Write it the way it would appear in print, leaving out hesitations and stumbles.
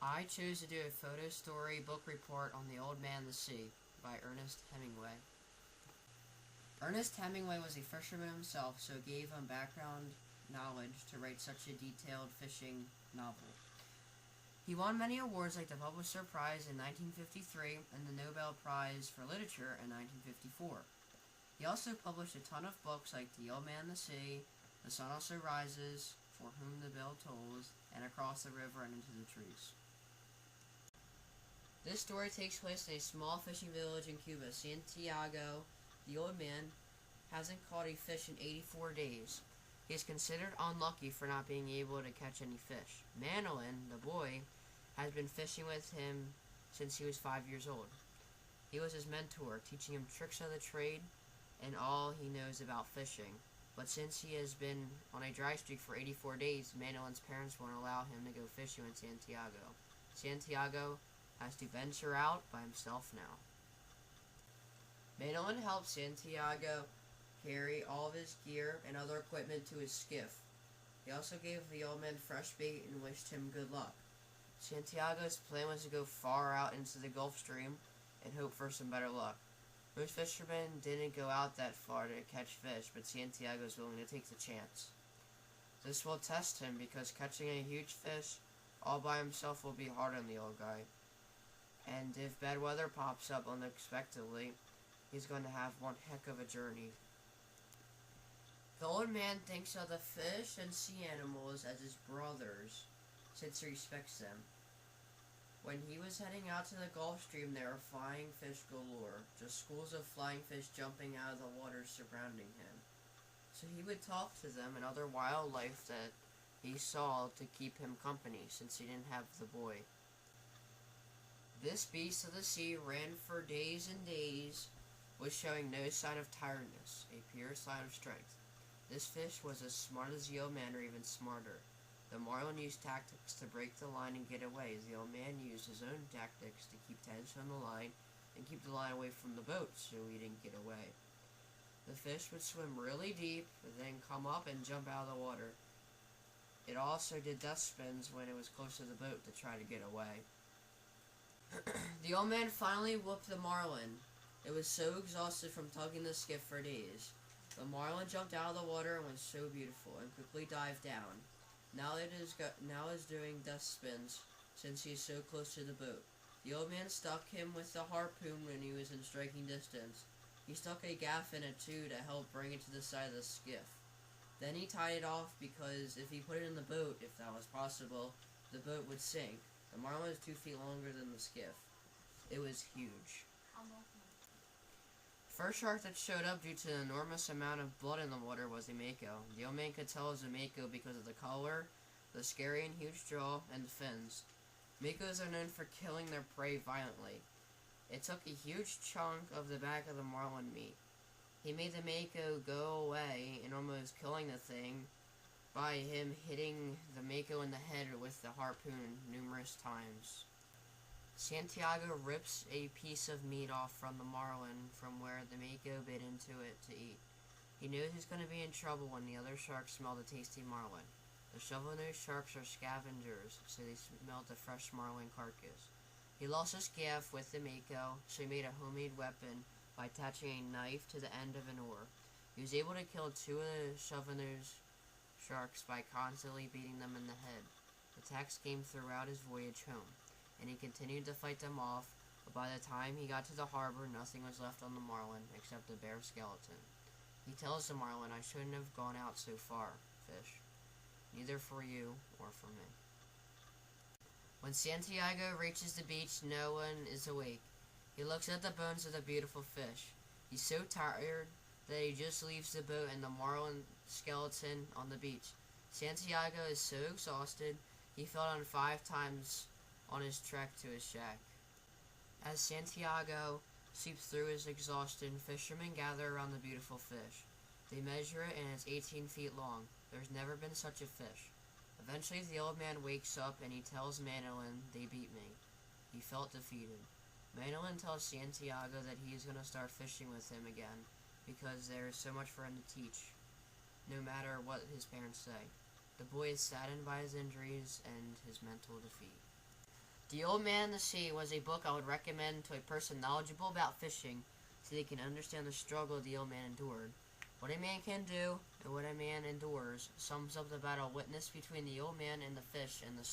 I chose to do a photo story book report on The Old Man and the Sea by Ernest Hemingway. Ernest Hemingway was a fisherman himself, so it gave him background knowledge to write such a detailed fishing novel. He won many awards like the Pulitzer Prize in 1953 and the Nobel Prize for Literature in 1954. He also published a ton of books like The Old Man and the Sea, The Sun Also Rises, For Whom the Bell Tolls, and Across the River and Into the Trees. This story takes place in a small fishing village in Cuba. Santiago, the old man, hasn't caught a fish in 84 days. He is considered unlucky for not being able to catch any fish. Manolin, the boy, has been fishing with him since he was 5 years old. He was his mentor, teaching him tricks of the trade and all he knows about fishing. But since he has been on a dry streak for 84 days, Manolin's parents won't allow him to go fishing with Santiago. Santiago has to venture out by himself now. Manolin helps Santiago carry all of his gear and other equipment to his skiff. He also gave the old man fresh bait and wished him good luck. Santiago's plan was to go far out into the Gulf Stream and hope for some better luck. Most fishermen didn't go out that far to catch fish, but Santiago is willing to take the chance. This will test him because catching a huge fish all by himself will be hard on the old guy. And if bad weather pops up unexpectedly, he's going to have one heck of a journey. The old man thinks of the fish and sea animals as his brothers, since he respects them. When he was heading out to the Gulf Stream, there were flying fish galore, just schools of flying fish jumping out of the water surrounding him. So he would talk to them and other wildlife that he saw to keep him company, since he didn't have the boy. This beast of the sea ran for days and days, was showing no sign of tiredness, a pure sign of strength. This fish was as smart as the old man, or even smarter. The marlin used tactics to break the line and get away, as the old man used his own tactics to keep tension on the line and keep the line away from the boat so he didn't get away. The fish would swim really deep, then come up and jump out of the water. It also did dust spins when it was close to the boat to try to get away. The old man finally whooped the marlin. It was so exhausted from tugging the skiff for days. The marlin jumped out of the water and was so beautiful, and quickly dived down. Now it is doing dust spins, since he is so close to the boat. The old man stuck him with the harpoon when he was in striking distance. He stuck a gaff in it too to help bring it to the side of the skiff. Then he tied it off because if he put it in the boat, if that was possible, the boat would sink. The marlin was 2 feet longer than the skiff. It was huge. First shark that showed up due to the enormous amount of blood in the water was a mako. The old man could tell it was a mako because of the color, the scary and huge jaw, and the fins. Makos are known for killing their prey violently. It took a huge chunk of the back of the marlin meat. He made the mako go away and almost killing the thing by him hitting the mako in the head with the harpoon numerous times. Santiago rips a piece of meat off from the marlin from where the mako bit into it to eat. He knows he's going to be in trouble when the other sharks smell the tasty marlin. The shovel-nosed sharks are scavengers, so they smell the fresh marlin carcass. He lost his gaff with the mako, so he made a homemade weapon by attaching a knife to the end of an oar. He was able to kill 2 of the shovel-nosed sharks by constantly beating them in the head. Attacks came throughout his voyage home, and he continued to fight them off, but by the time he got to the harbor, nothing was left on the marlin except a bare skeleton. He tells the marlin, "I shouldn't have gone out so far, fish. Neither for you or for me." When Santiago reaches the beach, no one is awake. He looks at the bones of the beautiful fish. He's so tired that he just leaves the boat and the marlin skeleton on the beach. Santiago is so exhausted, he fell down 5 times on his trek to his shack. As Santiago sweeps through his exhaustion, fishermen gather around the beautiful fish. They measure it, and it's 18 feet long. There's never been such a fish. Eventually, the old man wakes up and he tells Manolin, "They beat me." He felt defeated. Manolin tells Santiago that he is going to start fishing with him again because there is so much for him to teach, no matter what his parents say. The boy is saddened by his injuries and his mental defeat. The Old Man and the Sea was a book I would recommend to a person knowledgeable about fishing so they can understand the struggle the old man endured. What a man can do and what a man endures sums up the battle witnessed between the old man and the fish in the